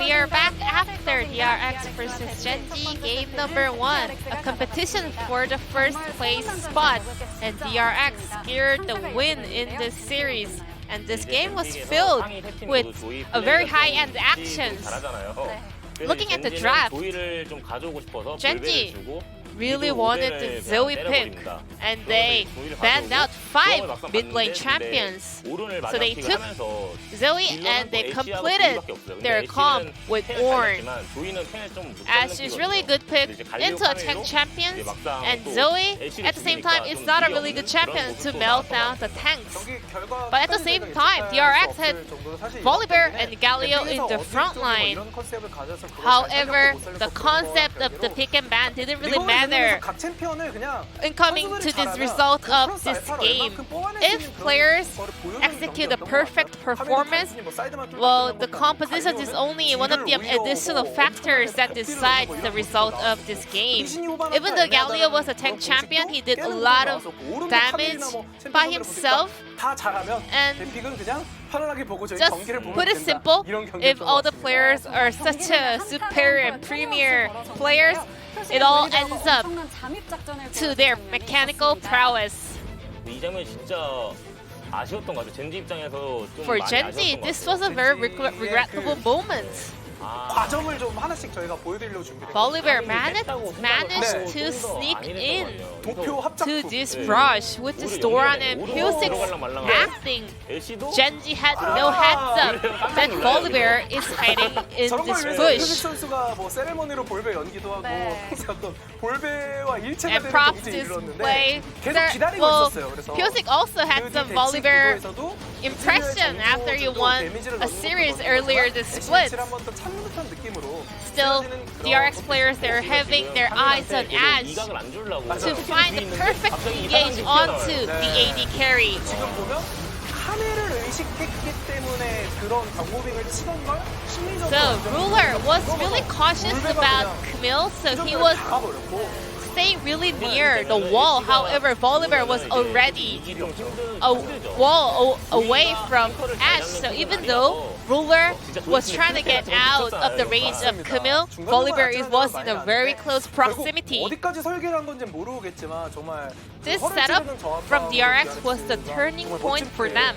we are back after DRX versus Gen.G game number 1, a competition for the first place spot, and DRX secured the win in this series. And this game was filled with a very high-end actions. Looking at the draft, Gen.G really wanted the Zoe pick, and they banned out 5 mid-lane champions. So they took Zoe and they completed their comp with Ornn. As she's really good pick into a tank champions, and Zoe at the same time is not a really good champion to melt down the tanks. But at the same time, DRX had Volibear and Galio in the front line. However, the concept of the pick and ban didn't really matter in coming to this result of this game. If players execute a perfect performance, well, the composition is only one of the additional factors that decides the result of this game. Even though Galio was a tank champion, he did a lot of damage by himself. And just put it simple, if all the players are such a superior and premier players, it all ends up to their mechanical prowess. For Gen.G, this was a very regrettable moment. 과정을 좀 하나씩 저희가 보여드리려고 준비했어요. Volibear managed to sneak in to this brush with this Doran and P6 acting. Gen.G had no heads up that Volibear is hiding in this bush. 선수가 뭐 세레머니로 볼베 연기도 하고 어떤 볼베와 일체가 And 되는 props 경기에 to 이르렀는데 계속 기다리고 well, 있었어요. 그래서 P6 also had some Volibear impression after you won a series earlier this split. Still, DRX players, they're having their eyes on Ash to find the perfect engage onto the AD carry. So, Ruler was really cautious about Camille, so he was staying really near the wall. However, Volibear was already a wall away from Ash. So even though Ruler was trying to get out of the range of Camille, Volibear was in a very close proximity. This setup from DRX was the turning point for them.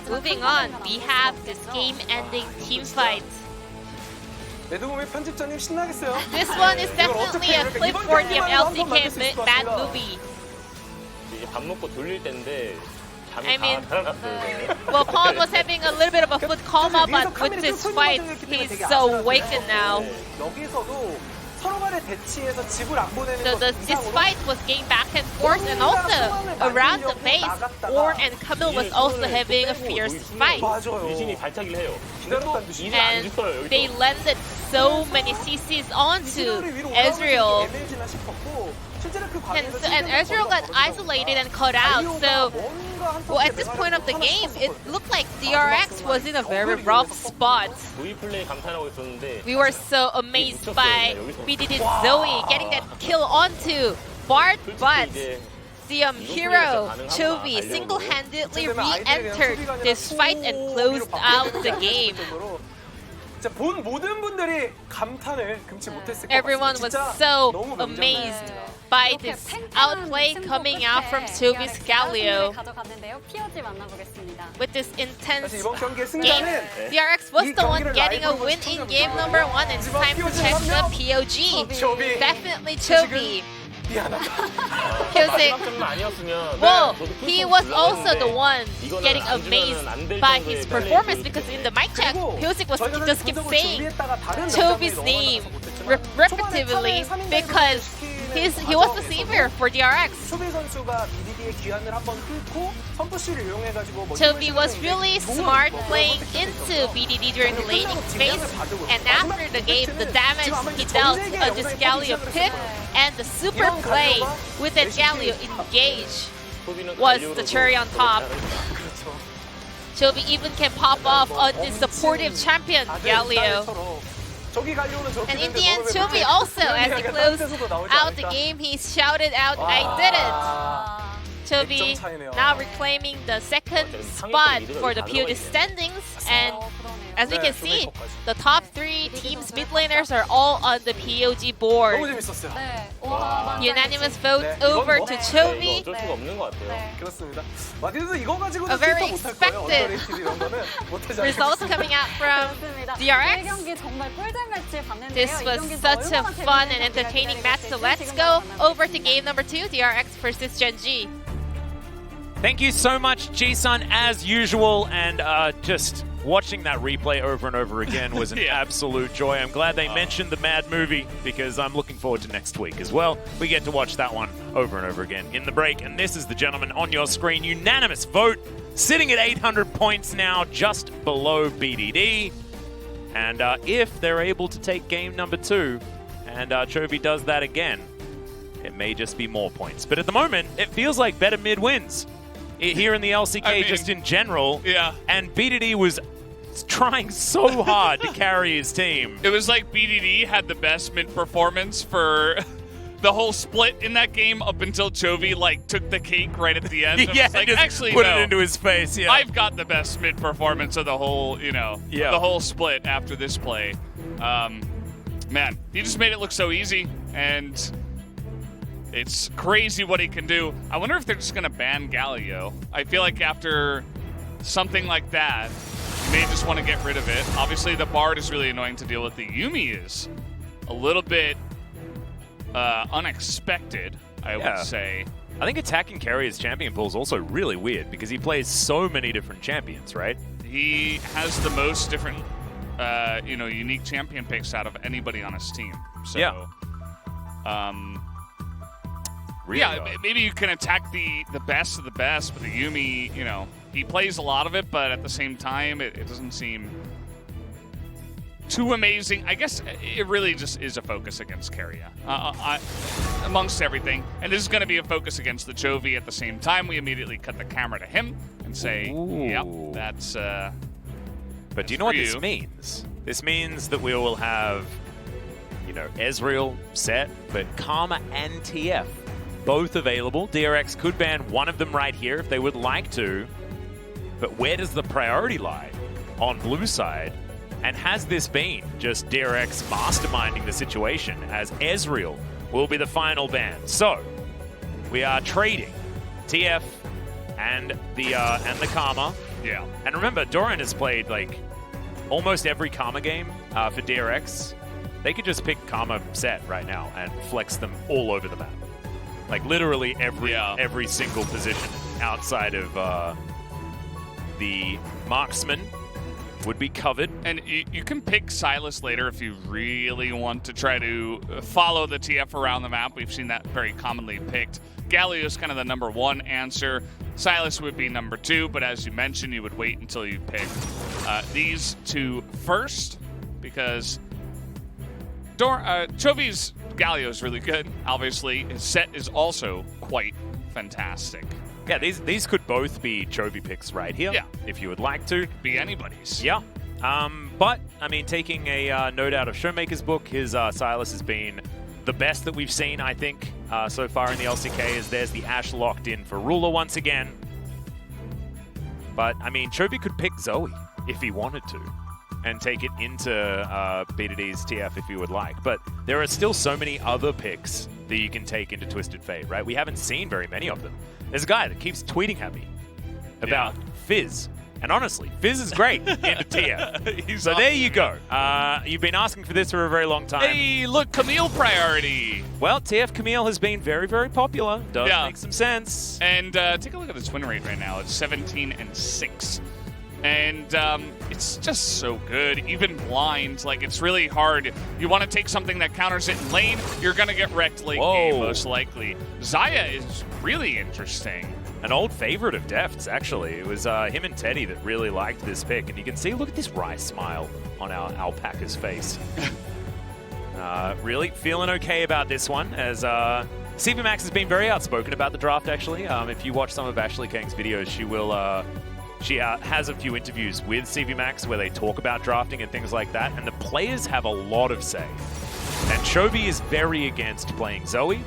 Moving on, we have this game-ending team fight. This one is definitely a clip for the LCK bad movie. I mean, well, Pawn was having a little bit of a foot coma, but with this fight, he's so awakened now. So this fight was going back and forth, and also around the base, Ornn and Camille was also having a fierce fight. And they landed so many CCs onto Ezreal. And Ezreal got isolated and cut out, so well, at this point of the game, it looked like DRX was in a very rough spot. We were so amazed by BDD's Zoe getting that kill onto Bard, but the hero, Chovy, single-handedly re-entered this fight and closed out the game. Everyone was so amazed by this outplay coming out from Chovy's Galio. With this intense game, DRX was the one getting a win in game number 1, and it's time to check the POG. Definitely Chovy. Well, he was also the one getting amazed by his performance, because in the mic check, P6 was just keep saying Chovy's name repetitively because he was the savior for DRX. Chovy was really smart playing into BDD during the laning phase, and after the game, the damage he dealt on this Galio pick and the super play with that Galio engage was the cherry on top. Chovy even can pop off on this supportive champion, Galio. And in the end, Chovy also, as he closed out the game, he shouted out, "I did it!" Chovy 차이네요. now reclaiming the second spot for the POG standings, and as we can see, the top 3 teams mid laners are all on the POG 너무 board. 재밌었어요. Unanimous vote 네, over 이건 to 뭐- Chovy. 어쩔 수가 없는 것 같아요. 그렇습니다. 마틴도 이거 가지고는 A very 필터 못할 거예요. expected 언더레이티드 이런 거는 못하지 Results 않겠습니다. coming out from DRX. This was such a fun and entertaining match, so let's go over to game number 2, DRX versus Gen.G. Thank you so much, G-Sun, as usual, and just watching that replay over and over again was an absolute joy. I'm glad they mentioned the Mad movie because I'm looking forward to next week as well. We get to watch that one over and over again in the break, and this is the gentleman on your screen. Unanimous vote, sitting at 800 points now, just below BDD. And if they're able to take game number 2, and Chovy does that again, it may just be more points. But at the moment, it feels like better mid wins. Here in the LCK, just in general. Yeah. And BDD was trying so hard to carry his team. It was like BDD had the best mid performance for the whole split in that game up until Chovy like took the cake right at the end. Yeah, It's like, just actually, put no. it into his face. Yeah, I've got the best mid performance of the whole, the whole split after this play. Man, he just made it look so easy, and it's crazy what he can do. I wonder if they're just going to ban Galio. I feel like after something like that, you may just want to get rid of it. Obviously, the Bard is really annoying to deal with. The Yuumi is a little bit unexpected, I would say. I think attacking carrier's champion pool is also really weird because he plays so many different champions, right? He has the most different, unique champion picks out of anybody on his team. So, Really odd. maybe you can attack the best of the best, but the Yuumi, he plays a lot of it, but at the same time, it doesn't seem too amazing. I guess it really just is a focus against Keria, amongst everything. And this is going to be a focus against the Chovy at the same time. We immediately cut the camera to him and say, yep, that's But do you know what this means? This means that we will have, Ezreal set, but Karma and TF both available. DRX could ban one of them right here if they would like to. But where does the priority lie on blue side? And has this been just DRX masterminding the situation as Ezreal will be the final ban? So we are trading TF and the Karma. Yeah. And remember, Doran has played like almost every Karma game for DRX. They could just pick Karma set right now and flex them all over the map. Like literally every single position outside of the marksman would be covered. And you can pick Silas later if you really want to try to follow the TF around the map. We've seen that very commonly picked. Galio is kind of the number 1 answer. Silas would be number 2, but as you mentioned, you would wait until you pick these 2 first, because Chovy's Galio is really good. Obviously, his set is also quite fantastic. Yeah, these could both be Chovy picks right here, if you would like to. Be anybody's. Yeah. But, I mean, taking a note out of Showmaker's book, his Silas has been the best that we've seen, I think, so far in the LCK, as there's the Ashe locked in for Ruler once again. But, I mean, Chovy could pick Zoe if he wanted to and take it into BDD's TF if he would like. But there are still so many other picks that you can take into Twisted Fate, right? We haven't seen very many of them. There's a guy that keeps tweeting at me about Fizz. And honestly, Fizz is great into TF. So there you go. You've been asking for this for a very long time. Hey, look, Camille priority. Well, TF Camille has been very, very popular. Does make some sense. And take a look at its win rate right now. It's 17-6. And it's just so good. Even blind, like, it's really hard. You want to take something that counters it in lane, you're going to get wrecked late game, most likely. Xayah is really interesting. An old favorite of Deft's, actually. It was him and Teddy that really liked this pick. And you can see, look at this wry smile on our alpaca's face. Really feeling okay about this one, as CV Max has been very outspoken about the draft, actually. If you watch some of Ashley Kang's videos, she will... She has a few interviews with CV Max where they talk about drafting and things like that, and the players have a lot of say. And Chovy is very against playing Zoe,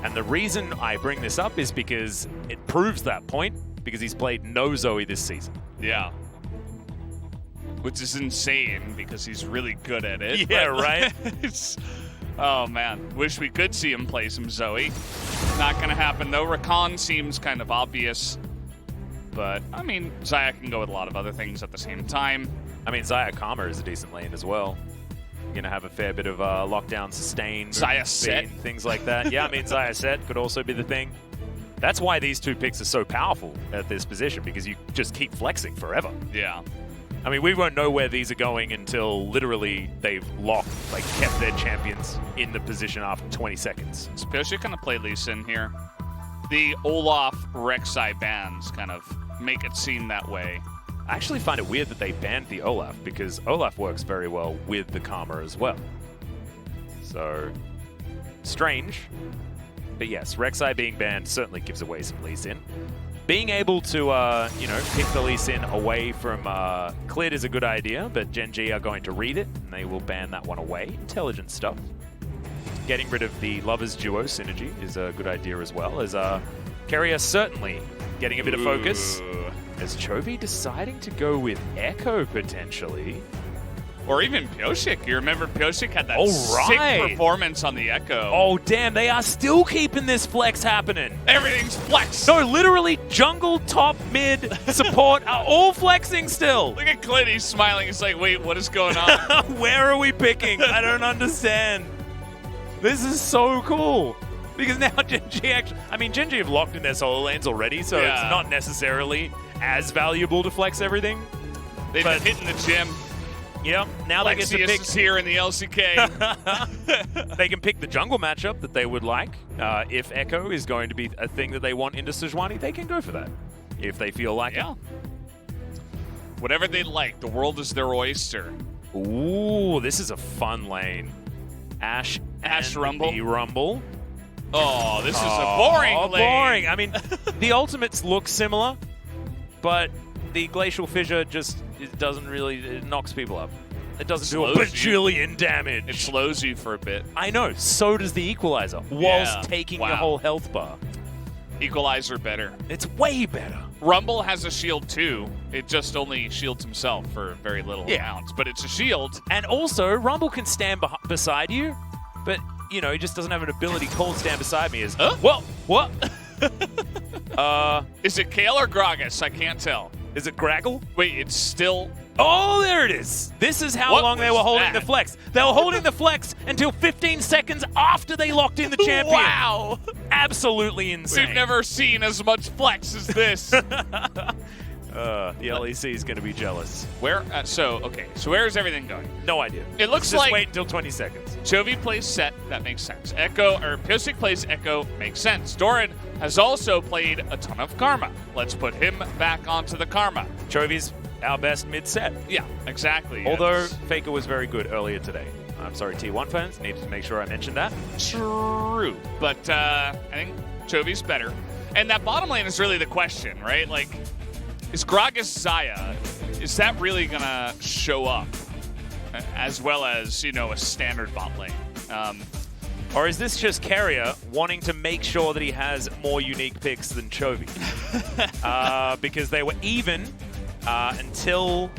And the reason I bring this up is because it proves that point, because he's played no Zoe this season. Yeah. Which is insane because he's really good at it. Yeah, right? Oh, man. Wish we could see him play some Zoe. Not going to happen, though. Rakan seems kind of obvious. But, I mean, Xayah can go with a lot of other things at the same time. I mean, Xayah Karma is a decent lane as well. You're going to have a fair bit of lockdown, sustain, Xayah set, things like that. Yeah, I mean, Xayah set could also be the thing. That's why these two picks are so powerful at this position, because you just keep flexing forever. Yeah. I mean, we won't know where these are going until literally they've locked, like, kept their champions in the position after 20 seconds. Is Pyosik going to play Lee Sin here? The Olaf Rek'Sai bans kind of make it seem that way. I actually find it weird that they banned the Olaf, because Olaf works very well with the Karma as well. So, strange. But yes, Rek'Sai being banned certainly gives away some Lee Sin. Being able to, you know, pick the Lee Sin away from Clid is a good idea, but Gen.G are going to read it, and they will ban that one away. Intelligent stuff. Getting rid of the Lovers Duo synergy is a good idea as well, as Keria certainly getting a bit of focus. As Chovy deciding to go with Echo, potentially. Or even Pyosik. You remember Pyosik had that right. sick performance on the Echo. Oh, damn. They are still keeping this flex happening. Everything's flex. No, literally jungle, top, mid, support are all flexing still. Look at Clint. He's smiling. He's like, wait, what is going on? Where are we picking? I don't understand. This is so cool. Because now Gen.G actually... I mean, Gen.G have locked in their solo lanes already, so it's not necessarily as valuable to flex everything. They've been hitting the gym. Yep, now they get to pick... is here in the LCK. They can pick the jungle matchup that they would like. If Echo is going to be a thing that they want into Sejuani, they can go for that. If they feel like it. Whatever they like. The world is their oyster. Ooh, this is a fun lane. Ashe Rumble. The Rumble. Oh, this is a boring lane. Boring. I mean, the ultimates look similar, but the Glacial Fissure just doesn't really... It knocks people up. It doesn't do a bajillion damage. It slows you for a bit. I know. So does the Equalizer, whilst taking your whole health bar. Equalizer better. It's way better. Rumble has a shield too. It just only shields himself for very little amounts, but it's a shield. And also, Rumble can stand beside you, but, you know, he just doesn't have an ability called Stand Beside Me. Whoa, what? Is it Kale or Gragas? I can't tell. Is it Graggle? Wait, it's still... Oh, there it is. This is how long they were holding the flex. They were holding the flex until 15 seconds after they locked in the champion. Wow. Absolutely insane. We've never seen as much flex as this. The LEC is going to be jealous. Where? So where is everything going? No idea. It looks Just like... wait until 20 seconds. Chovy plays Set. That makes sense. Pyosik plays Echo. Makes sense. Doran has also played a ton of Karma. Let's put him back onto the Karma. Chovy's our best mid-set. Yeah, exactly. Although Faker was very good earlier today. I'm sorry, T1 fans. Needed to make sure I mentioned that. True. But I think Chovy's better. And that bottom lane is really the question, right? Like, is Gragas Xayah, is that really going to show up as well as, you know, a standard bot lane? Or is this just Keria wanting to make sure that he has more unique picks than Chovy? Because they were even until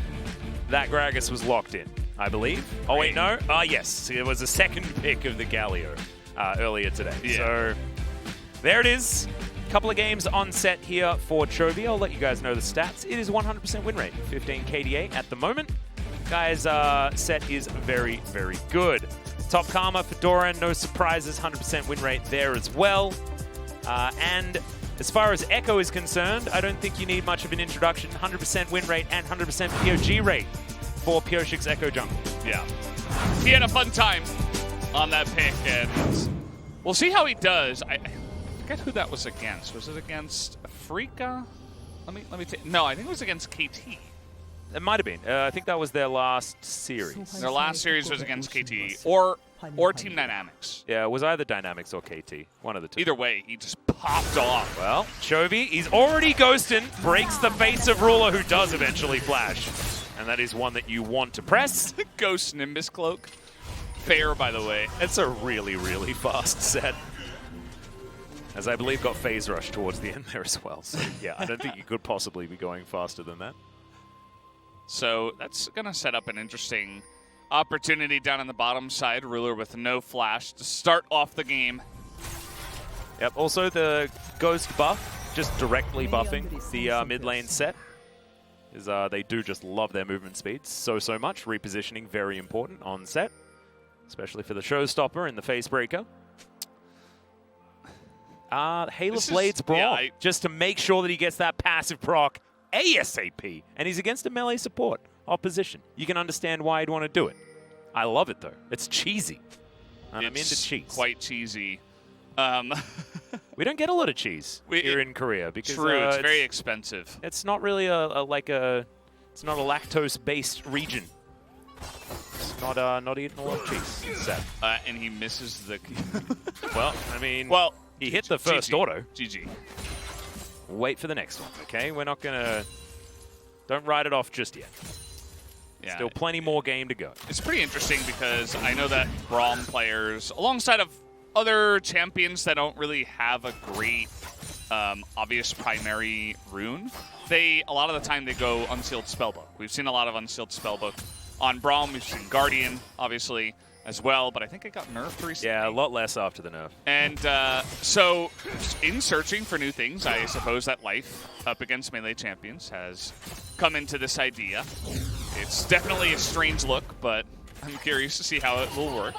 that Gragas was locked in, I believe. Oh, wait, no? Yes. It was a second pick of the Galio earlier today. Yeah. So there it is. Couple of games on set here for Chovy. I'll let you guys know the stats. It is 100% win rate, 15 KDA at the moment. Guys, set is very, very good. Top Karma for Doran, no surprises, 100% win rate there as well. And as far as Echo is concerned, I don't think you need much of an introduction. 100% win rate and 100% POG rate for Pyosik's Echo Jungle. Yeah. He had a fun time on that pick, and we'll see how he does. I forget who that was against. Was it against Afrika? Let me take. No, I think it was against KT. It might have been. I think that was their last series. Their last series was against KT or Team Dynamics. Yeah, it was either Dynamics or KT. One of the two. Either way, he just popped off. Well, Chovy, he's already ghosting, breaks the face of Ruler, who does eventually flash. And that is one that you want to press. Ghost Nimbus Cloak. Fair, by the way. It's a really, really fast set. As I believe got phase rush towards the end there as well. So yeah, I don't think you could possibly be going faster than that. So that's going to set up an interesting opportunity down on the bottom side. Ruler with no flash to start off the game. Yep, also the Ghost buff, just directly buffing the mid lane set. Is they do just love their movement speeds so much. Repositioning, very important on set. Especially for the showstopper in the face breaker. Halo Blades Brawl, just to make sure that he gets that passive proc ASAP. And he's against a melee support opposition. You can understand why he'd want to do it. I love it, though. It's cheesy. And I'm into cheese. Quite cheesy. We don't get a lot of cheese here in Korea. Because, true, it's very expensive. It's not really it's not a lactose-based region. It's not eating a lot of cheese. It's sad. And he misses the... Well, I mean... Well... He hit the first auto. GG. Wait for the next one, okay? We're not gonna... Don't write it off just yet. Yeah. Still plenty more game to go. It's pretty interesting because I know that Braum players, alongside of other champions that don't really have a great obvious primary rune, a lot of the time they go Unsealed Spellbook. We've seen a lot of Unsealed Spellbook on Braum. We've seen Guardian, obviously, as well, but I think it got nerfed recently. Yeah, a lot less after the nerf. And so, in searching for new things, I suppose that Life, up against melee champions, has come into this idea. It's definitely a strange look, but I'm curious to see how it will work.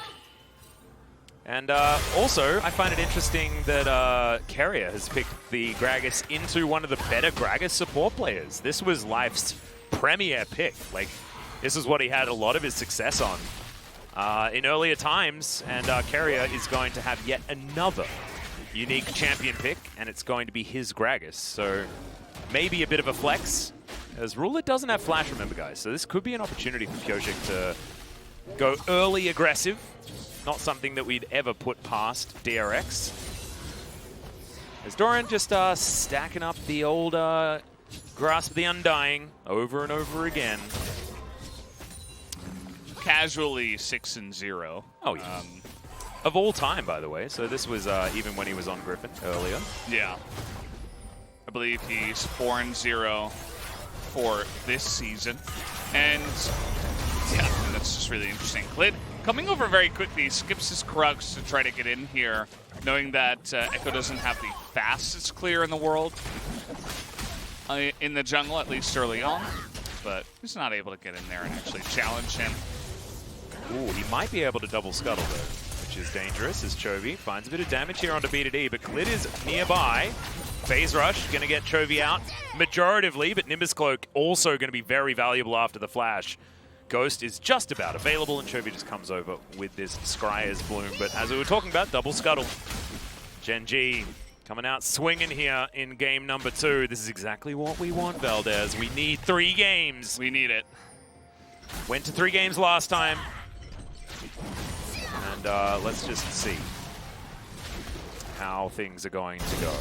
And also, I find it interesting that Carrier has picked the Gragas into one of the better Gragas support players. This was Life's premier pick. Like, this is what he had a lot of his success on. In earlier times, and Carrier is going to have yet another unique champion pick, and it's going to be his Gragas. So maybe a bit of a flex, as Ruler doesn't have flash, remember, guys. So this could be an opportunity for Kyojik to go early aggressive. Not something that we'd ever put past DRX. As Doran just stacking up the old Grasp of the Undying over and over again. Casually 6-0. Oh, yeah. Of all time, by the way. So this was even when he was on Griffin earlier. Yeah. I believe he's 4-0 for this season. And yeah, that's just really interesting. Clid coming over very quickly, skips his Krugs to try to get in here, knowing that Echo doesn't have the fastest clear in the world in the jungle, at least early on. But he's not able to get in there and actually challenge him. Ooh, he might be able to double scuttle though, which is dangerous as Chovy finds a bit of damage here onto B2D, but Clid is nearby. Phase Rush going to get Chovy out majoritively, but Nimbus Cloak also going to be very valuable after the flash. Ghost is just about available, and Chovy just comes over with this Scryer's Bloom. But as we were talking about, double scuttle. Gen.G coming out swinging here in game number 2. This is exactly what we want, Valdez. We need 3 games. We need it. Went to 3 games last time. And let's just see how things are going to go.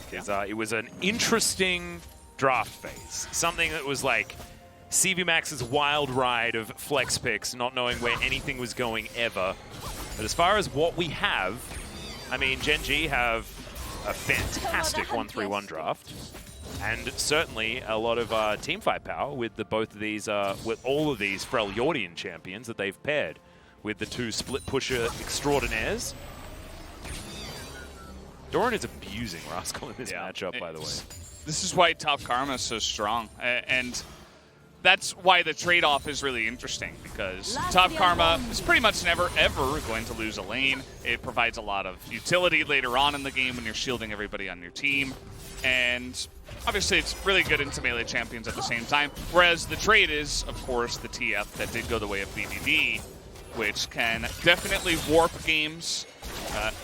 Because it was an interesting draft phase. Something that was like CV Max's wild ride of flex picks, not knowing where anything was going ever. But as far as what we have, I mean, Gen.G have a fantastic 1-3-1 draft. And certainly a lot of teamfight power with both of these, with all of these Freljordian champions that they've paired with the 2 split pusher extraordinaires. Doran is abusing Rascal in this matchup, by the way. This is why Top Karma is so strong. And that's why the trade-off is really interesting, because Top Karma is pretty much never, ever going to lose a lane. It provides a lot of utility later on in the game when you're shielding everybody on your team. And obviously, it's really good into melee champions at the same time. Whereas the trade is, of course, the TF that did go the way of BDD, which can definitely warp games.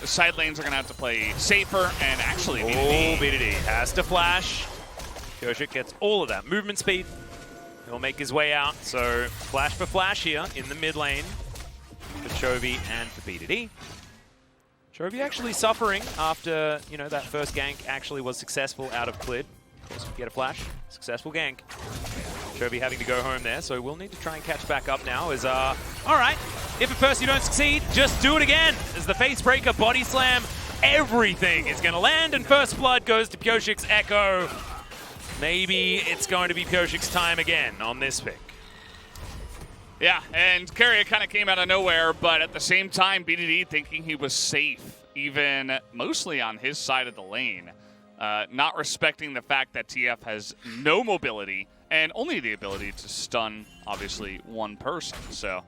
The side lanes are going to have to play safer, and actually BDD has to flash. Kyojik gets all of that movement speed. He'll make his way out, so flash for flash here in the mid lane for Chovy and for BDD. Chovy actually suffering after, you know, that first gank actually was successful out of Clid. Of course, we get a flash, successful gank. Chovy having to go home there, so we'll need to try and catch back up now as, all right, if at first you don't succeed, just do it again. As the face breaker body slam everything is going to land, and first blood goes to Pyoshik's Echo. Maybe it's going to be Pyoshik's time again on this pick. Yeah, and Carrier kind of came out of nowhere, but at the same time, BDD thinking he was safe, even mostly on his side of the lane. Not respecting the fact that TF has no mobility and only the ability to stun, obviously, one person. So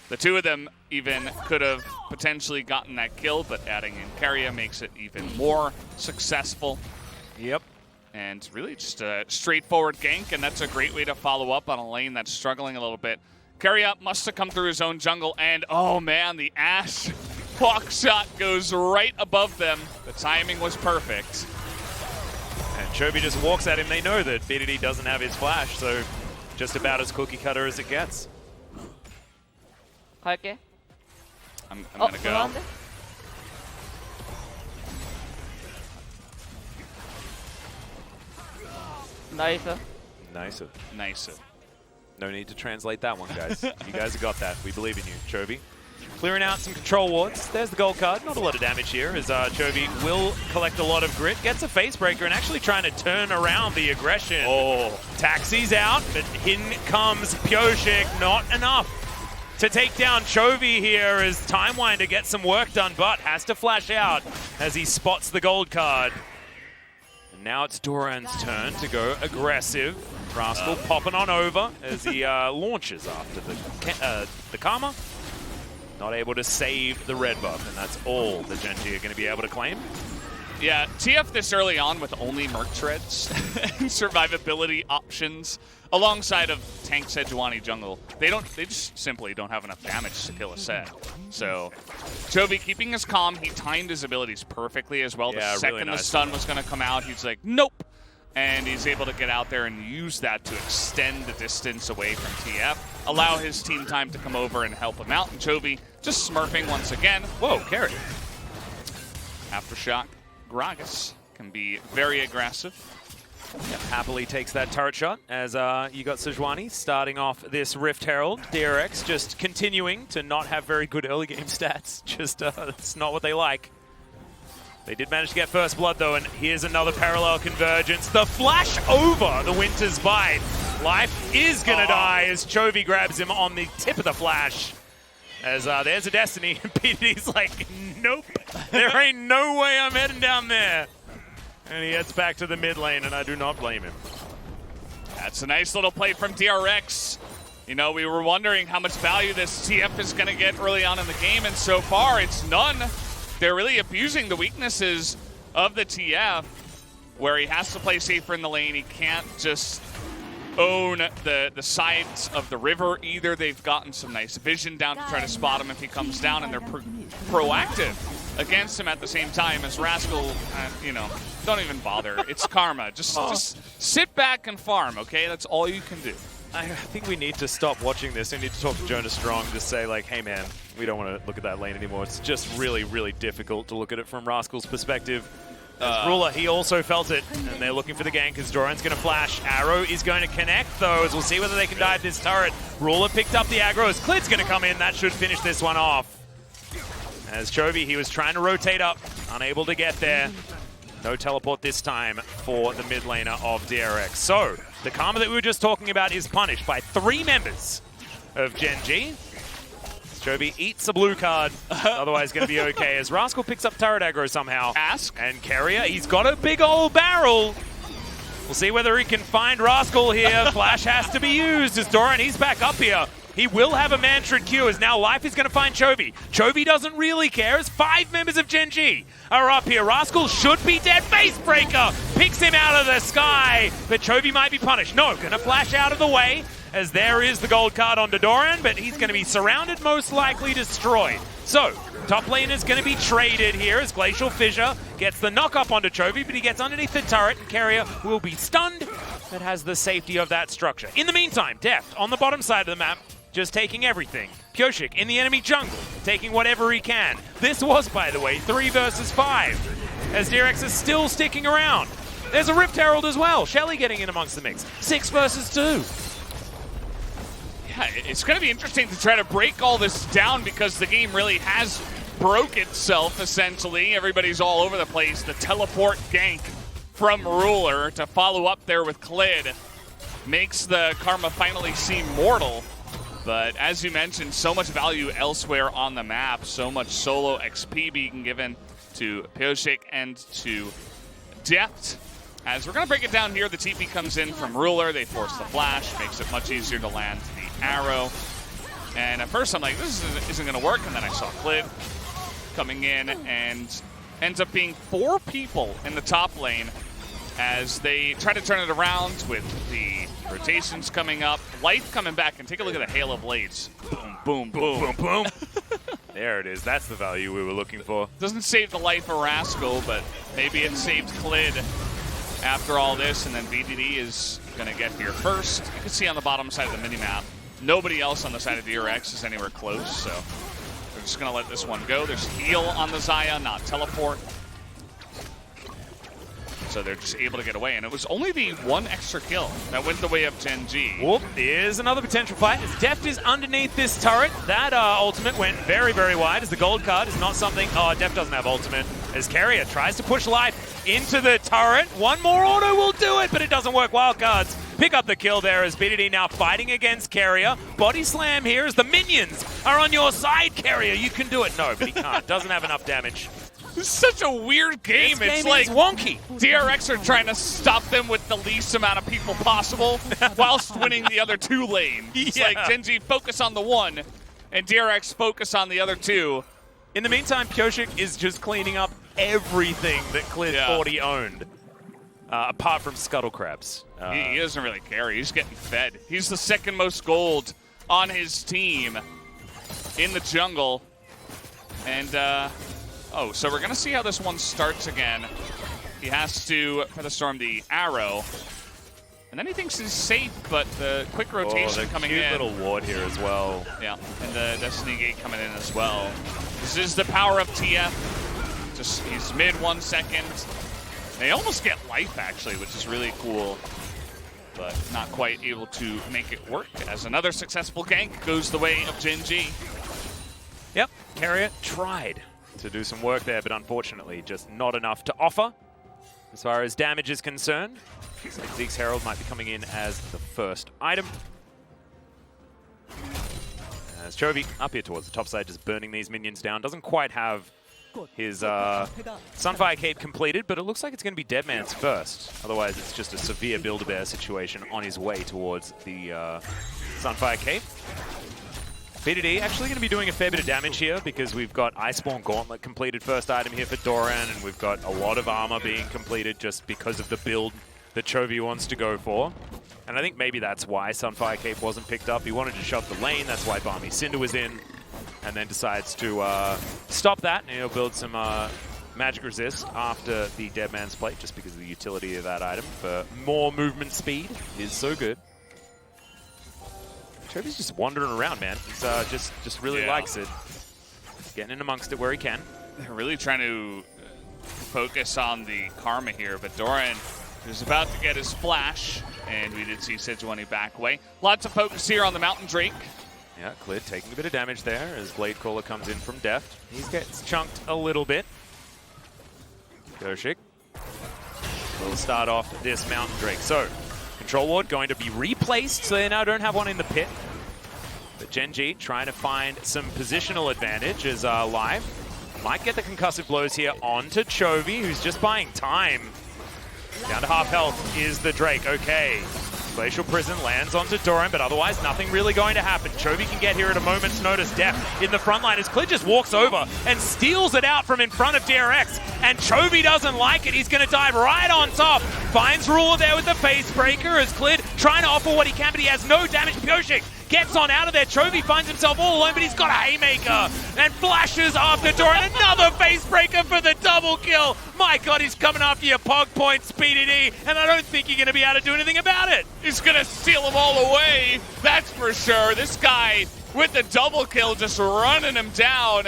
the two of them even could have potentially gotten that kill, but adding in Carrier makes it even more successful. Yep. And really just a straightforward gank, and that's a great way to follow up on a lane that's struggling a little bit. Carrier must have come through his own jungle, and oh man, the Ashe hawk shot goes right above them. The timing was perfect. And Chovy just walks at him. They know that BDD doesn't have his flash, so just about as cookie cutter as it gets. 갈게. I'm gonna go. 올라왔네? 나이스. Nice. Nice. No need to translate that one, guys. You guys have got that. We believe in you, Chovy. Clearing out some control wards. There's the gold card. Not a lot of damage here as Chovy will collect a lot of grit. Gets a face breaker and actually trying to turn around the aggression. Oh. Taxi's out, but in comes Pyoshik. Not enough to take down Chovy here as Timewinder gets some work done, but has to flash out as he spots the gold card. And now it's Doran's turn to go aggressive. Rascal popping on over as he launches after the Karma. Not able to save the red buff, and that's all the Gen.G are going to be able to claim. Yeah, TF this early on with only Merc Treads and survivability options alongside of tank Sejuani jungle. They just simply don't have enough damage to kill a set. So Chovy keeping his calm, he timed his abilities perfectly as well. Yeah, the second really nice. the stun was going to come out, he's like, nope. And he's able to get out there and use that to extend the distance away from TF, allow his team time to come over and help him out. And Chovy just smurfing once again. Whoa, carry. Aftershock, Gragas can be very aggressive. Yep, happily takes that turret shot as you got Sejuani starting off this Rift Herald. DRX just continuing to not have very good early game stats. Just it's not what they like. They did manage to get first blood though, and here's another parallel convergence. The flash over the Winter's Bite. Life is gonna die as Chovy grabs him on the tip of the flash. As there's a Destiny, and PD's like, nope, there ain't no way I'm heading down there. And he heads back to the mid lane, and I do not blame him. That's a nice little play from DRX. You know, we were wondering how much value this TF is going to get early on in the game, and so far it's none. They're really abusing the weaknesses of the TF, where he has to play safer in the lane. He can't just own the sides of the river either. They've gotten some nice vision down to try to spot him if he comes down, and they're proactive against him at the same time as Rascal, you know, don't even bother. It's karma. Just sit back and farm, okay? That's all you can do. I think we need to stop watching this. We need to talk to Jonas Strong to say, like, hey, man, we don't want to look at that lane anymore. It's just really, really difficult to look at it from Rascal's perspective. Ruler, he also felt it, and they're looking for the gank as Doran's going to flash. Arrow is going to connect, though, as we'll see whether they can dive this turret. Ruler picked up the aggro as Clid's going to come in. That should finish this one off. As Chovy, he was trying to rotate up, unable to get there. No teleport this time for the mid laner of DRX. So, the Karma that we were just talking about is punished by 3 members of Gen.G. Chovy eats a blue card, otherwise going to be okay, as Rascal picks up turret aggro somehow. Ask. And Carrier, he's got a big old barrel. We'll see whether he can find Rascal here. Flash has to be used as Doran, he's back up here. He will have a Mantrid Q as now Life is going to find Chovy. Chovy doesn't really care as 5 members of Gen.G are up here. Rascal should be dead. Facebreaker picks him out of the sky, but Chovy might be punished. No, going to flash out of the way as there is the gold card onto Doran, but he's going to be surrounded, most likely destroyed. So, top lane is going to be traded here as Glacial Fissure gets the knock up onto Chovy, but he gets underneath the turret and Carrier will be stunned, but has the safety of that structure. In the meantime, Deft on the bottom side of the map, just taking everything. Pyoshik in the enemy jungle, taking whatever he can. This was, by the way, 3 versus 5, as DRX is still sticking around. There's a Rift Herald as well. Shelly getting in amongst the mix. 6 versus 2. Yeah, it's going to be interesting to try to break all this down because the game really has broke itself, essentially. Everybody's all over the place. The teleport gank from Ruler to follow up there with Clid makes the Karma finally seem mortal. But as you mentioned, so much value elsewhere on the map, so much solo XP being given to Pioshik and to Deft. As we're going to break it down here, the TP comes in from Ruler. They force the flash, makes it much easier to land the arrow. And at first I'm like, this isn't going to work. And then I saw Clid coming in and ends up being 4 people in the top lane as they try to turn it around with the rotations coming up. Life coming back, and take a look at the hail of blades. Boom, boom, boom, boom, boom. There it is. That's the value we were looking for. Doesn't save the life of Rascal, but maybe it saves Clid after all this, and then VDD is going to get here first. You can see on the bottom side of the minimap, nobody else on the side of DRX is anywhere close, so we're just going to let this one go. There's heal on the Xayah, not teleport. So they're just able to get away, and it was only the 1 extra kill that went the way of Gen.G. Whoop, here's another potential fight. As Deft is underneath this turret, that ultimate went very, very wide, as the gold card is not something... Oh, Deft doesn't have ultimate. As Carrier tries to push Life into the turret. One more auto will do it, but it doesn't work. Wildcards pick up the kill there as BDD now fighting against Carrier. Body slam here as the minions are on your side, Carrier. You can do it. No, but he can't. Doesn't have enough damage. This is such a weird game. It's like wonky. DRX are trying to stop them with the least amount of people possible whilst winning the other 2 lanes. It's like Gen.G focus on the 1 and DRX focus on the other 2. In the meantime, Pioshik is just cleaning up everything that Clid thought he owned, apart from Scuttle Crabs. He doesn't really care. He's getting fed. He's the 2nd most gold on his team in the jungle. And, oh, so we're going to see how this one starts again. He has to Featherstorm the arrow. And then he thinks he's safe, but the quick rotation coming in. Cute little ward here as well. Yeah, and the Destiny Gate coming in as well. This is the power of TF. Just, he's mid 1 second. They almost get life, actually, which is really cool. But not quite able to make it work, as another successful gank goes the way of Gen.G. Yep, Carrier tried to do some work there, but unfortunately just not enough to offer as far as damage is concerned. Looks like Zeke's Herald might be coming in as the first item. As Chovy up here towards the top side, just burning these minions down. Doesn't quite have his Sunfire Cape completed, but it looks like it's going to be Deadman's first. Otherwise, it's just a severe Build-A-Bear situation on his way towards the Sunfire Cape. BDD actually going to be doing a fair bit of damage here because we've got Iceborne Gauntlet completed first item here for Doran, and we've got a lot of armor being completed just because of the build that Chovy wants to go for. And I think maybe that's why Sunfire Cape wasn't picked up. He wanted to shove the lane, that's why Balmy Cinder was in, and then decides to stop that, and he'll build some magic resist after the Deadman's Plate, just because of the utility of that item for more movement speed is so good. Chovy's just wandering around, man. He's just really likes it. Getting in amongst it where he can. They're really trying to focus on the Karma here, but Doran is about to get his flash, and we did see Sejuani back away. Lots of focus here on the Mountain Drake. Yeah, Clid taking a bit of damage there as Blade Caller comes in from Deft. He gets chunked a little bit. Pioshik will start off this Mountain Drake. So, Control Ward going to be replaced, so they now don't have one in the pit. But Gen.G trying to find some positional advantage as Live might get the concussive blows here onto Chovy, who's just buying time. Down to half health is the Drake. Okay. Glacial Prison lands onto Doran, but otherwise nothing really going to happen. Chovy can get here at a moment's notice. Deft in the front line as Clid just walks over and steals it out from in front of DRX. And Chovy doesn't like it. He's going to dive right on top. Finds Ruler there with the face breaker as Clid trying to offer what he can, but he has no damage. Pioshik gets on out of there. Chovy finds himself all alone, but he's got a haymaker and flashes after Doran. Another face breaker for the double kill. My God, he's coming after your Pog points, BDD, and I don't think you're going to be able to do anything about it. He's going to steal them all away, that's for sure. This guy with the double kill just running him down.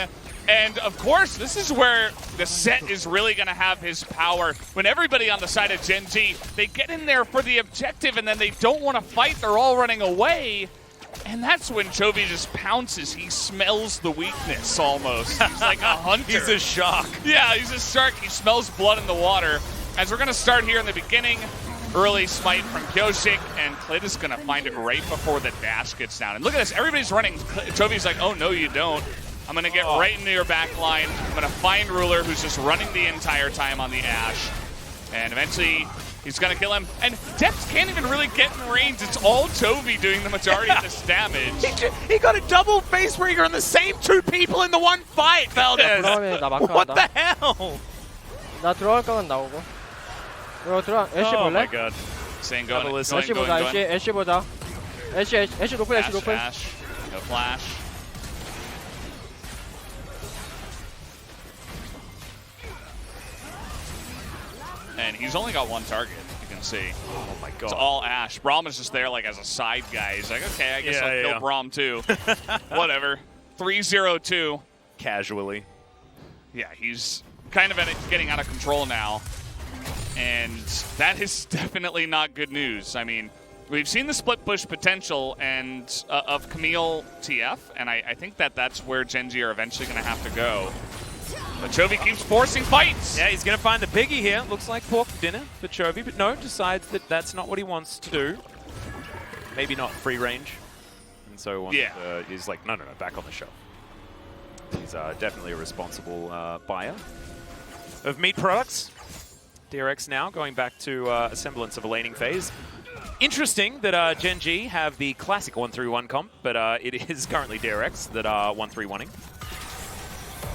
And of course, this is where the set is really going to have his power. When everybody on the side of Gen.G, they get in there for the objective and then they don't want to fight, they're all running away. And that's when Chovy just pounces. He smells the weakness almost. He's like a hunter. He's a shark. Yeah, he's a shark. He smells blood in the water. As we're going to start here in the beginning, early smite from Pyosik, and Klid is going to find it right before the dash gets down. And look at this. Everybody's running. Chovy's like, oh, no, you don't. I'm going to get right into your back line. I'm going to find Ruler, who's just running the entire time on the Ashe. And eventually, he's going to kill him. And Depths can't even really get in range. It's all Chovy doing the majority of this damage. He got a double face rigger on the same two people in the one fight, Valdez. 그러면 나 마크 What the 한다. hell? 나 들어갈 거면 나오고. 들어가. 애쉬 Oh my 볼래? god. Saying Have a going, listen. going, 애쉬 going, 보자. going. 애쉬 보자. 애쉬 노플, 애쉬 노플. Ashe, no flash. And he's only got one target, you can see. Oh my god. It's all Ashe. Braum is just there like as a side guy. He's like, okay, I guess I'll kill Braum too. Whatever. 3-0-2. Casually. Yeah, he's kind of getting out of control now. And that is definitely not good news. I mean, we've seen the split push potential and of Camille TF, and I think that's where Gen.G are eventually going to have to go. But Chovy keeps forcing fights. Yeah, he's going to find the piggy here. Looks like pork dinner for Chovy, but no, decides that that's not what he wants to do. Maybe not free range. And so wants he's like, no, back on the shelf. He's definitely a responsible buyer of meat products. DRX now going back to a semblance of a laning phase. Interesting that Gen.G have the classic 1-3-1 comp, but it is currently DRX that are 1-3-1ing.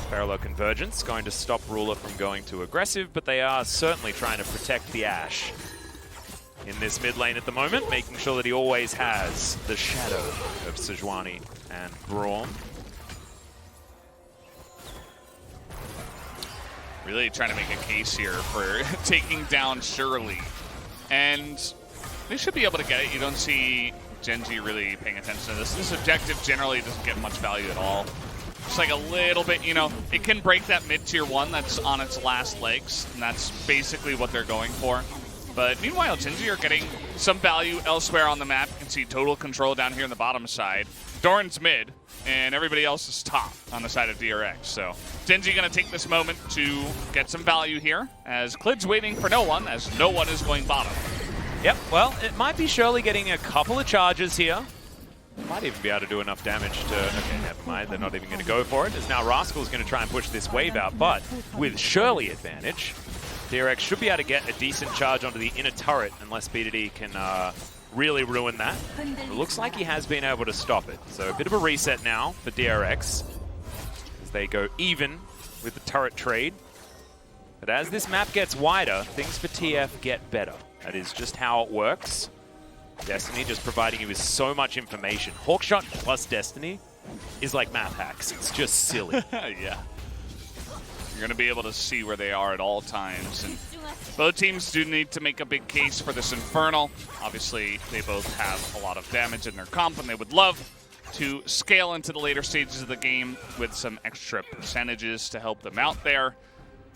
Parallel convergence going to stop Ruler from going too aggressive, but they are certainly trying to protect the Ashe in this mid lane at the moment, making sure that he always has the shadow of Sejuani and Braum. Really trying to make a case here for taking down Shirley. And they should be able to get it. You don't see Gen.G really paying attention to this. This objective generally doesn't get much value at all. Just like a little bit, you know, it can break that mid-tier 1 that's on its last legs, and that's basically what they're going for. But meanwhile, Gen.G are getting some value elsewhere on the map. You can see total control down here on the bottom side. Doran's mid, and everybody else is top on the side of DRX. So Gen.G going to take this moment to get some value here, as Klid's waiting for no one, as no one is going bottom. Yep, well, it might be Shirley getting a couple of charges here. Might even be able to do enough damage to... Okay, never mind. They're not even going to go for it, as now Rascal's going to try and push this wave out. But with Shirley advantage, DRX should be able to get a decent charge onto the inner turret, unless BDD can really ruin that. It looks like he has been able to stop it. So a bit of a reset now for DRX, as they go even with the turret trade. But as this map gets wider, things for TF get better. That is just how it works. Destiny just providing you with so much information. Hawkshot plus Destiny is like map hacks. It's just silly. Yeah. You're going to be able to see where they are at all times. And both teams do need to make a big case for this Infernal. Obviously, they both have a lot of damage in their comp, and they would love to scale into the later stages of the game with some extra percentages to help them out there.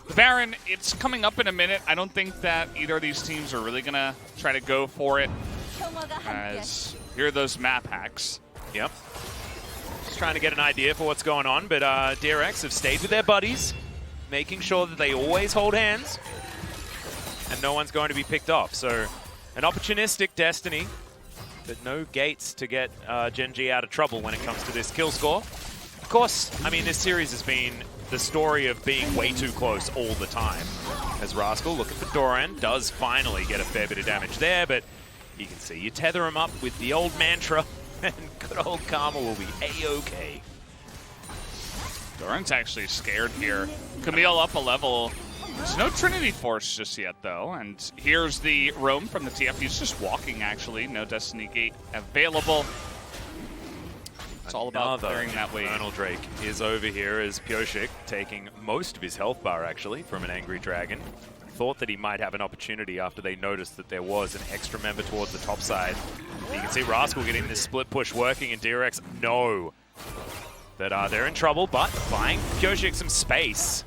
The Baron, it's coming up in a minute. I don't think that either of these teams are really going to try to go for it. As here are those map hacks. Yep. Just trying to get an idea for what's going on, but DRX have stayed with their buddies, making sure that they always hold hands, and no one's going to be picked off. So an opportunistic Destiny, but no gates to get Gen.G out of trouble when it comes to this kill score. Of course, I mean, this series has been the story of being way too close all the time. As Rascal, looking for Doran, does finally get a fair bit of damage there, but you can see you tether him up with the old mantra, and good old Karma will be A-OK. Doran's actually scared here. Camille up a level. There's no Trinity Force just yet, though. And here's the roam from the TF. He's just walking, actually. No Destiny Gate available. It's all about clearing that wave. Infernal Drake is over here as Pyosik taking most of his health bar, actually, from an Angry Dragon. Thought that he might have an opportunity after they noticed that there was an extra member towards the top side. You can see Rascal getting this split push working, and DRX know that they're in trouble, but buying Pyosik some space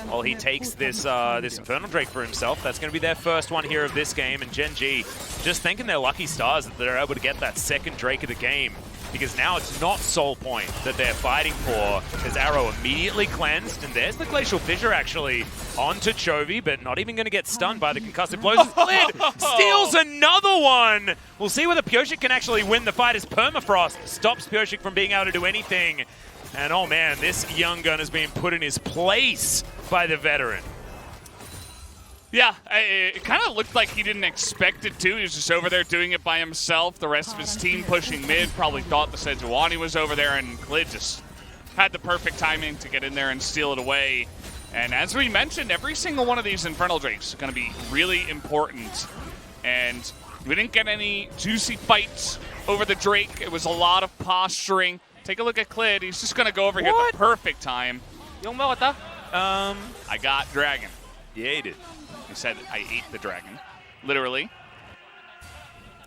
while he takes this this Infernal Drake for himself. That's going to be their first one here of this game, and Gen.G just thanking their lucky stars that they're able to get that second Drake of the game because now it's not soul point that they're fighting for, as Arrow immediately cleansed, and there's the Glacial Fissure actually onto Chovy, but not even going to get stunned by the concussive blows. Klid steals another one! We'll see whether Pyosik can actually win the fight, as Permafrost stops Pyosik from being able to do anything. And oh man, this young gun has been put in his place by the veteran. Yeah, it kind of looked like he didn't expect it to. He was just over there doing it by himself. The rest of his team pushing mid probably thought the Sejuani was over there, and Klid just had the perfect timing to get in there and steal it away. And as we mentioned, every single one of these Infernal Drakes is going to be really important. And we didn't get any juicy fights over the Drake. It was a lot of posturing. Take a look at Klid. He's just going to go over here at the perfect time. I got Dragon. Yeah, he did. He said, I ate the dragon, literally.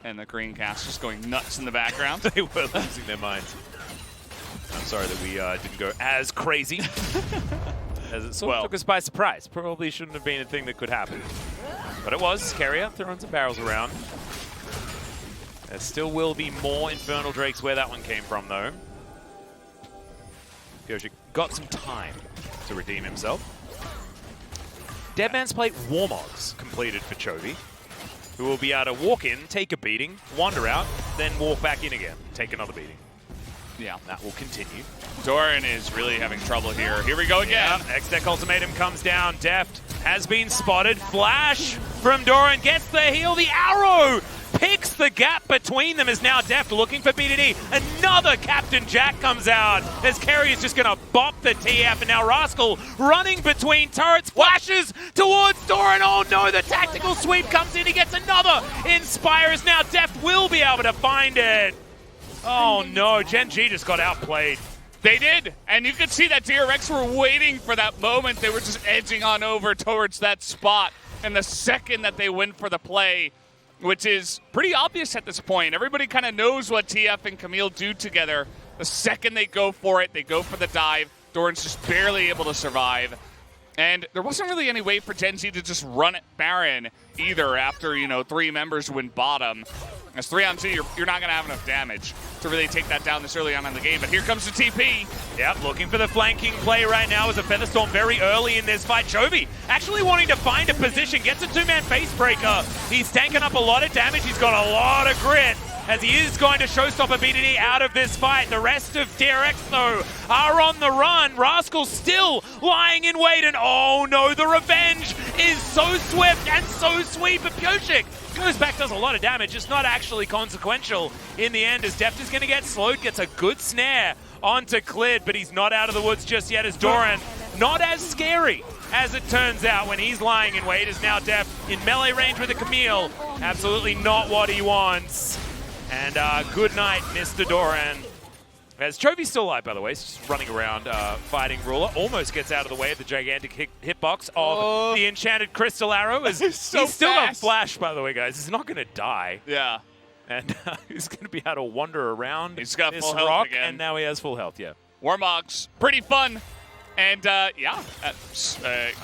And the green cast just going nuts in the background. They were losing their minds. I'm sorry that we didn't go as crazy, as it sort of took us by surprise. Probably shouldn't have been a thing that could happen. But it was. Carrier throwing some barrels around. There still will be more Infernal Drakes where that one came from, though. Pyosik got some time to redeem himself. Deadman's Plate Warmogs completed for Chovy, who will be able to walk in, take a beating, wander out, then walk back in again, take another beating. Yeah. That will continue. Doran is really having trouble here. Here we go again. Yeah, X-Deck Ultimatum comes down. Deft has been spotted. Flash from Doran gets the heal. The arrow picks the gap between them, as now Deft looking for BDD. Another Captain Jack comes out as Kerry is just going to bop the TF, and now Rascal running between turrets, flashes towards Doran. Oh no, the tactical sweep comes in. He gets another Inspire, as now Deft will be able to find it. Oh no, Gen.G just got outplayed. They did, and you could see that DRX were waiting for that moment. They were just edging on over towards that spot, and the second that they went for the play, which is pretty obvious at this point. Everybody kind of knows what TF and Camille do together. The second they go for it, they go for the dive. Doran's just barely able to survive. And there wasn't really any way for Gen.G to just run it Baron either after, you know, 3 members win bottom. As 3-on-2, you're not going to have enough damage to really take that down this early on in the game. But here comes the TP. Yep, looking for the flanking play right now as a Featherstorm very early in this fight. Chovy actually wanting to find a position, gets a 2-man facebreaker. He's tanking up a lot of damage. He's got a lot of grit, as he is going to showstopper BDD out of this fight. The rest of DRX, though, are on the run. Rascal still lying in wait, and oh no, the revenge is so swift and so sweet, but Pyosik goes back, does a lot of damage. It's not actually consequential in the end, as Deft is going to get slowed, gets a good snare onto Klid, but he's not out of the woods just yet, as Doran, not as scary as it turns out when he's lying in wait, is now Deft in melee range with a Camille. Absolutely not what he wants. And good night, Mr. Doran. As Chovy's still alive, by the way, he's just running around fighting Ruler. Almost gets out of the way of the gigantic hitbox of the Enchanted Crystal Arrow. As he's still got Flash, by the way, guys. He's not going to die. Yeah. And he's going to be able to wander around He's got this full health rock, again. and now he has full health, yeah. Warmogs, pretty fun. And yeah,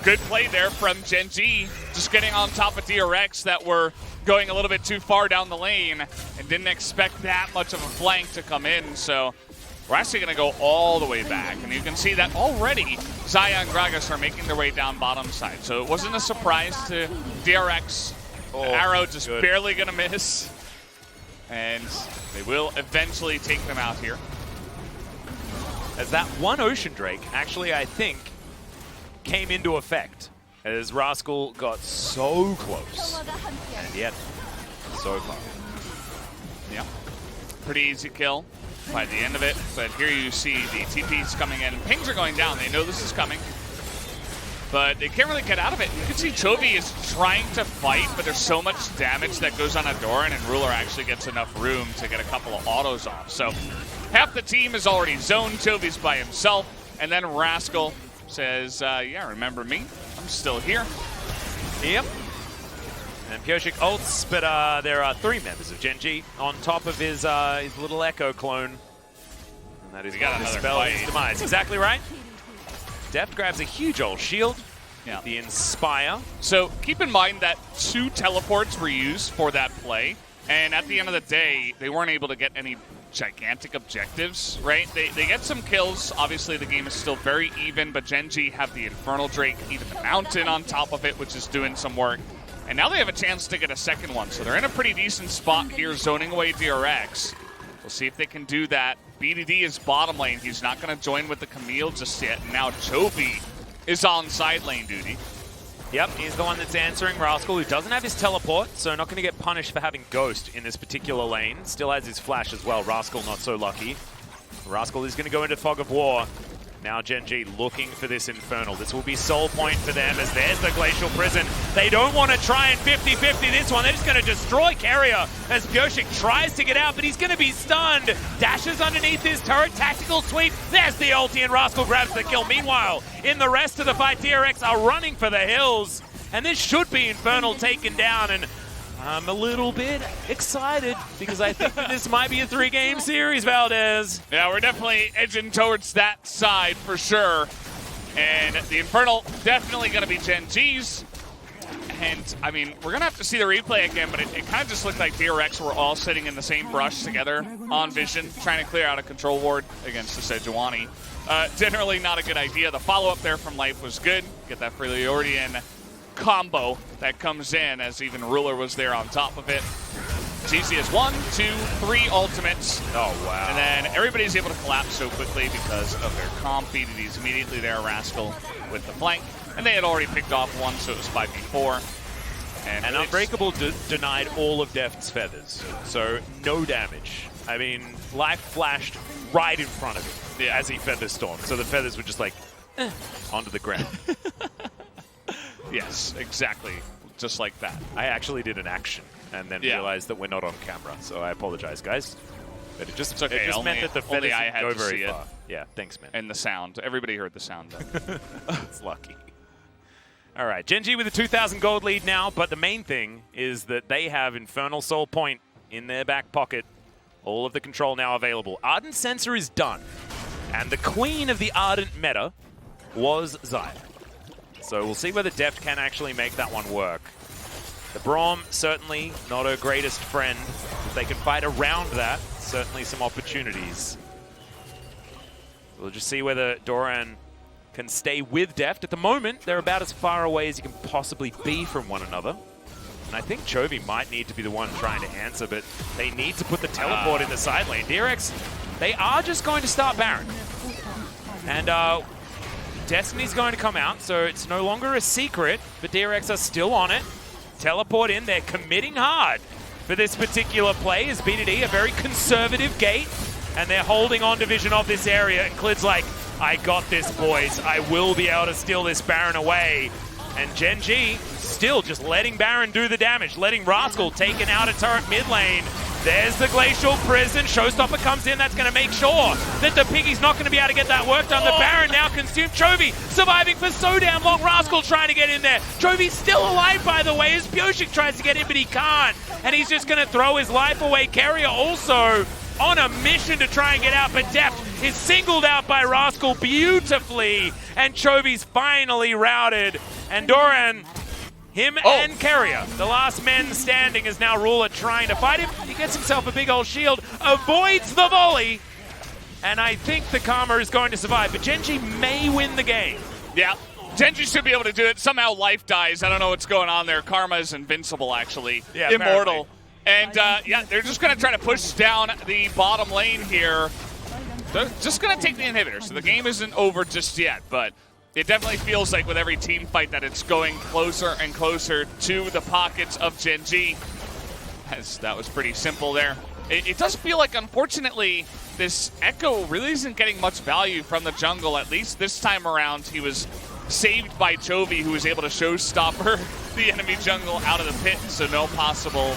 good play there from Gen.G, just getting on top of DRX that were going a little bit too far down the lane and didn't expect that much of a flank to come in. So we're actually going to go all the way back. And you can see that already Xayah and Gragas are making their way down bottom side. So it wasn't a surprise to DRX. Arrow just barely going to miss. And they will eventually take them out here. As that one Ocean Drake actually, I think, came into effect as Rascal got so close. And yet, so far. Yeah. Pretty easy kill by the end of it. But here you see the TPs coming in. Pings are going down. They know this is coming. But they can't really get out of it. You can see Chovy is trying to fight, but there's so much damage that goes on Doran, and Ruler actually gets enough room to get a couple of autos off. So half the team is already zoned. Chovy's by himself. And then Rascal says, yeah, remember me? I'm still here. Yep. And Pyosik ults, but there are 3 members of Gen.G on top of his little Echo clone. And that is going to spell his demise. Exactly right. Deft grabs a huge old shield. Yeah. The Inspire. So keep in mind that 2 teleports were used for that play. And at the end of the day, they weren't able to get any gigantic objectives, right? They get some kills. Obviously, the game is still very even, but Gen.G have the Infernal Drake, even the Mountain on top of it, which is doing some work. And now they have a chance to get a second one, so they're in a pretty decent spot here, zoning away DRX. We'll see if they can do that. BDD is bottom lane. He's not going to join with the Camille just yet. Now Chovy is on side lane duty. Yep, he's the one that's answering Rascal, who doesn't have his teleport, so not going to get punished for having Ghost in this particular lane. Still has his flash as well. Rascal not so lucky. Rascal is going to go into Fog of War. Now Gen.G looking for this Infernal. This will be soul point for them as there's the Glacial Prison. They don't want to try and 50-50 this one. They're just going to destroy Carrier as Pyosik tries to get out, but he's going to be stunned. Dashes underneath his turret. Tactical sweep. There's the ulti and Rascal grabs the kill. Meanwhile, in the rest of the fight, DRX are running for the hills. And this should be Infernal taken down. And I'm a little bit excited because I think that this might be a 3-game series, Valdez. Yeah, we're definitely edging towards that side for sure. And the Infernal definitely going to be Gen.G's. And, I mean, we're going to have to see the replay again, but it kind of just looked like DRX were all sitting in the same brush together on Vision, trying to clear out a control ward against the Sejuani. Generally not a good idea. The follow-up there from Life was good. Get that Freljordian combo that comes in as even Ruler was there on top of it. It's easy as 1, 2, 3 ultimates. Oh, wow. And then everybody's able to collapse so quickly because of their comp. BDD's immediately there, Rascal with the flank. And they had already picked off one, so it was 5v4. And Unbreakable denied all of Deft's feathers, so no damage. I mean, Life flashed right in front of him as he feather stormed, so the feathers were just like, onto the ground. Yes, exactly. Just like that. I actually did an action and then realized that we're not on camera, so I apologize, guys. But it just, okay. it just meant that the feathers didn't go very far. Yeah, thanks, man. And the sound. Everybody heard the sound, though. It's lucky. All right, Gen.G with a 2,000 gold lead now, but the main thing is that they have Infernal Soul Point in their back pocket. All of the control now available. Ardent Sensor is done, and the queen of the Ardent meta was Xayah. So we'll see whether Deft can actually make that one work. The Braum, certainly not her greatest friend. If they can fight around that, certainly some opportunities. We'll just see whether Doran can stay with Deft. At the moment, they're about as far away as you can possibly be from one another. And I think Chovy might need to be the one trying to answer, but they need to put the teleport in the side lane. DRX, they are just going to start Baron. And Destiny's going to come out, so it's no longer a secret, but DRX are still on it. Teleport in, they're committing hard for this particular play as BDD, a very conservative gate, and they're holding on to vision of this area, and Clid's like, I got this, boys. I will be able to steal this Baron away. And Gen.G still just letting Baron do the damage, letting Rascal taken out a turret mid lane. There's the Glacial Prison. Showstopper comes in. That's going to make sure that the Piggy's not going to be able to get that work done. The Baron now consumed. Chovy surviving for so damn long. Rascal trying to get in there. Chovy's still alive, by the way, as Pyosik tries to get in, but he can't. And he's just going to throw his life away. Carrier also on a mission to try and get out, but Deft is singled out by Rascal beautifully. And Chovy's finally routed. And Doran, him and Carrier, the last men standing, is now Ruler trying to fight him. He gets himself a big old shield, avoids the volley, and I think the Karma is going to survive, but Gen.G may win the game. Yeah, Gen.G should be able to do it. Somehow Life dies. I don't know what's going on there. Karma is invincible, actually. Yeah, immortal. And, yeah, they're just going to try to push down the bottom lane here. They're just going to take the inhibitor, so the game isn't over just yet, but it definitely feels like with every team fight that it's going closer and closer to the pockets of Gen.G. As that was pretty simple there. It does feel like, unfortunately, this Echo really isn't getting much value from the jungle. At least this time around, he was saved by Chovy, who was able to showstopper the enemy jungle out of the pit, so no possible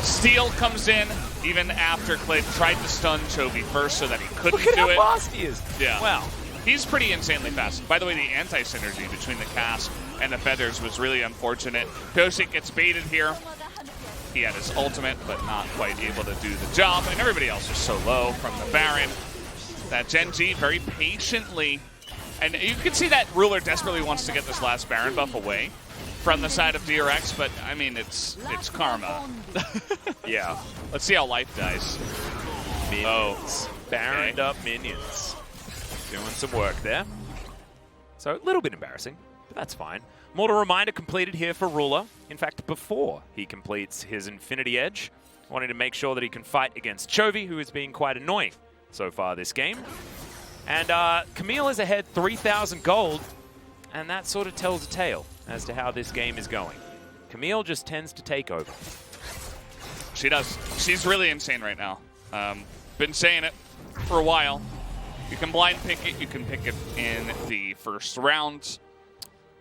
steal comes in, even after Clid tried to stun Chovy first so that he couldn't do it. Look at how fast he is. Yeah. Wow. He's pretty insanely fast. By the way, the anti-synergy between the cast and the feathers was really unfortunate. Pyosik gets baited here. He had his ultimate, but not quite able to do the job. And everybody else is so low from the Baron that Gen.G very patiently, and you can see that Ruler desperately wants to get this last Baron buff away from the side of DRX, but I mean, it's Karma. Yeah. Let's see how Life dies. Minions. Baroned up minions. Doing some work there. So a little bit embarrassing, but that's fine. Mortal Reminder completed here for Ruler. In fact, before he completes his Infinity Edge, wanting to make sure that he can fight against Chovy, who is being quite annoying so far this game. And Camille is ahead 3,000 gold, and that sort of tells a tale as to how this game is going. Camille just tends to take over. She does. She's really insane right now. Been saying it for a while. You can blind pick it. You can pick it in the first round.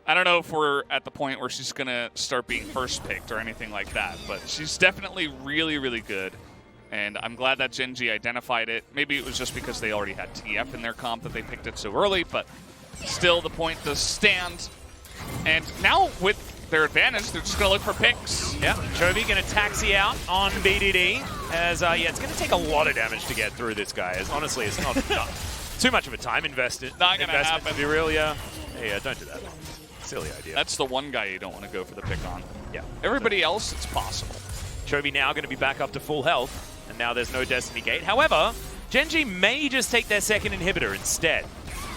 I don't know if we're at the point where she's going to start being first picked or anything like that, but she's definitely really, really good. And I'm glad that Gen.G identified it. Maybe it was just because they already had TF in their comp that they picked it so early, but still the point does stand. And now with their advantage, they're just going to look for picks. Yeah, Chovy going to taxi out on BDD. As yeah, it's going to take a lot of damage to get through this guy. As honestly, it's not too much of a time investment. Not going to happen. To be real, yeah. Hey, don't do that. Silly idea. That's the one guy you don't want to go for the pick on. Yeah. Everybody else, it's possible. Chovy now going to be back up to full health, and now there's no Destiny Gate. However, Gen.G may just take their second inhibitor instead.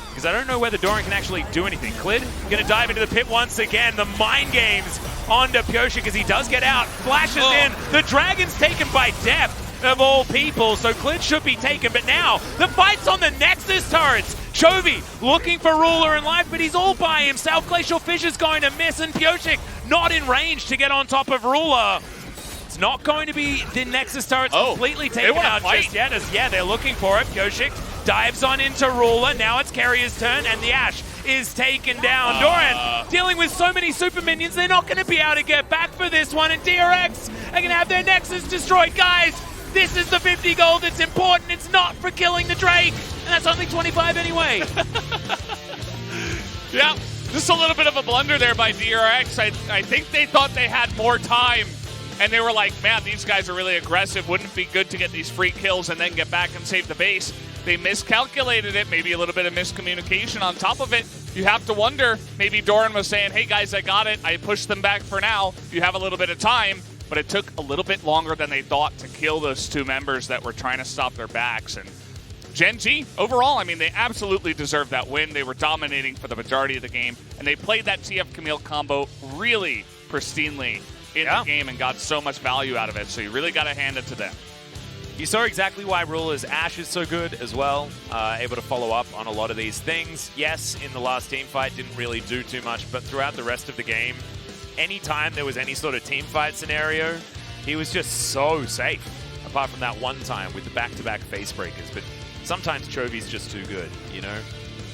Because I don't know whether Doran can actually do anything. Clid going to dive into the pit once again. The mind games onto Pioshik as he does get out. Flashes in. The Dragon's taken by Depth of all people. So Clid should be taken. But now the fight's on the Nexus turrets. Chovy looking for Ruler in life, but he's all by himself. Glacial Fissure's going to miss. And Pioshik not in range to get on top of Ruler. It's not going to be the Nexus turrets completely taken out just yet. As, yeah, they're looking for it. Pioshik dives on into Ruler. Now it's Carrier's turn, and the Ashe is taken down. Doran dealing with so many super minions, they're not going to be able to get back for this one. And DRX are going to have their Nexus destroyed. Guys, this is the 50 gold that's important. It's not for killing the Drake, and that's only 25 anyway. Yeah, just a little bit of a blunder there by DRX. I think they thought they had more time. And they were like, man, these guys are really aggressive. Wouldn't it be good to get these free kills and then get back and save the base? They miscalculated it. Maybe a little bit of miscommunication on top of it. You have to wonder, maybe Doran was saying, hey guys, I got it. I pushed them back for now. You have a little bit of time. But it took a little bit longer than they thought to kill those two members that were trying to stop their backs. And Gen.G, overall, I mean, they absolutely deserved that win. They were dominating for the majority of the game. And they played that TF Camille combo really pristinely in the game and got so much value out of it, so you really got to hand it to them. You saw exactly why Ruler's Ashe is so good as well, able to follow up on a lot of these things. Yes, in the last team fight, didn't really do too much, but throughout the rest of the game, anytime there was any sort of team fight scenario, he was just so safe, apart from that one time with the back-to-back face breakers. But sometimes Chovy's just too good, you know?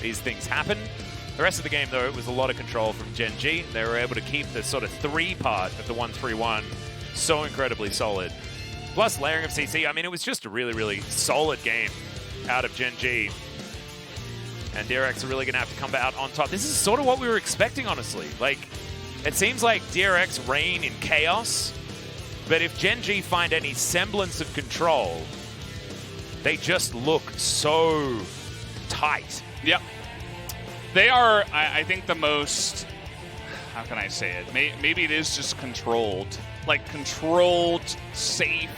These things happen. The rest of the game, though, it was a lot of control from Gen.G. They were able to keep the sort of 3 part of the 1-3-1 so incredibly solid. Plus layering of CC, I mean, it was just a really, really solid game out of Gen.G. And DRX are really going to have to come out on top. This is sort of what we were expecting, honestly. Like, it seems like DRX reign in chaos, but if Gen.G find any semblance of control, they just look so tight. Yep. They are, I think, the most, how can I say it? Maybe it is just controlled. Like, controlled, safe,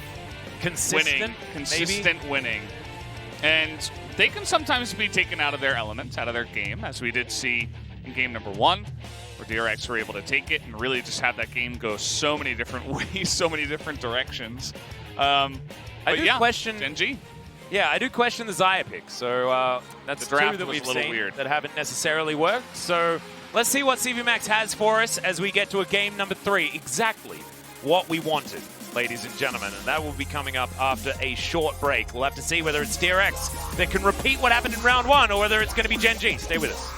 consistent winning. And they can sometimes be taken out of their element, out of their game, as we did see in game number 1, where DRX were able to take it and really just have that game go so many different ways, so many different directions. I do question Gen.G. Yeah, I do question the Xayah pick. So that's the draft two that we've was a little seen weird that haven't necessarily worked. So let's see what CVMAX has for us as we get to a game number 3. Exactly what we wanted, ladies and gentlemen. And that will be coming up after a short break. We'll have to see whether it's DRX that can repeat what happened in round 1 or whether it's going to be Gen.G. Stay with us.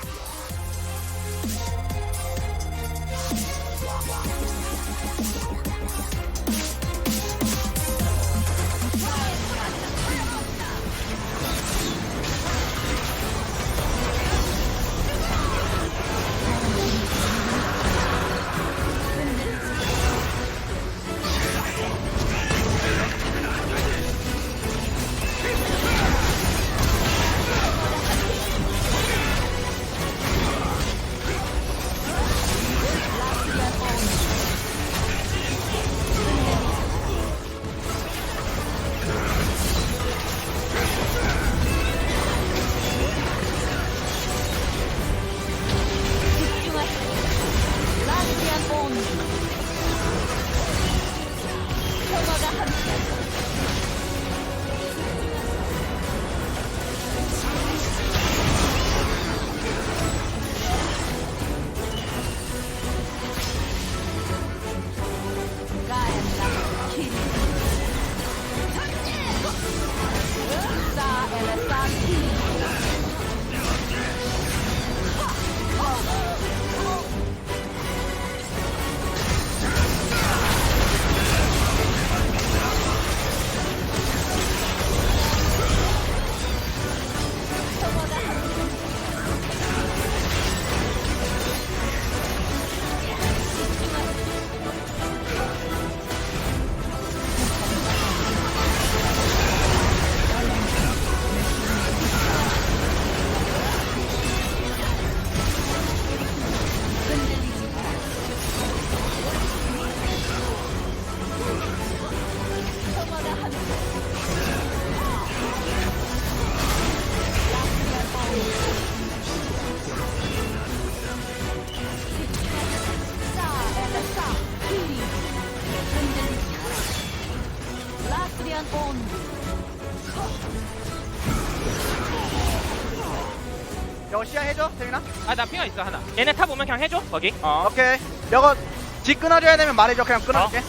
이거 시야 해줘 태민아. 나 핑화 있어 하나. 얘네 탑 오면 그냥 해줘 거기. 오케이. 이거 집 끊어줘야 되면 말해줘. 그냥 끊어줄게.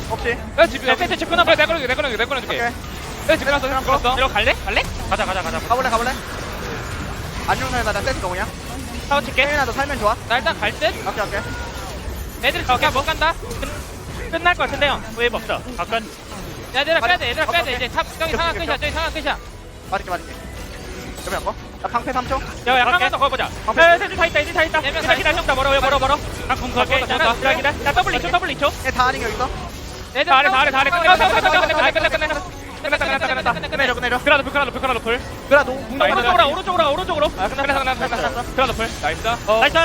없지. 세트 집 끊어봐. 내가 끊어줄게. 오케이. 집 끊었어. 이거 갈래? 가자. 가볼래. 안녕사야 나 세트 거 그냥. 타워 칠게. 태민아 너 살면 좋아. 나 일단 갈 듯. 오케이. 애들 저기 못 간다. 끝날 것 같은데 형. 웨이브 없어. 얘들아 빼야 돼. 이제 탑 저기 상황 끝이야. 맞을게. 그러면 뭐? 나 방패 3초. 야, 한번 더 걸어보자. 세줄 다 있다. 기다려. 형, 멀어. 나궁 걸게. 기다려. 야, 더블 2초. 얘다 아닌 거 있어? 애들 아래. 끝내줘. 그라 오른쪽으로. 끝났어. 그라 노플. 나이스. 나이스.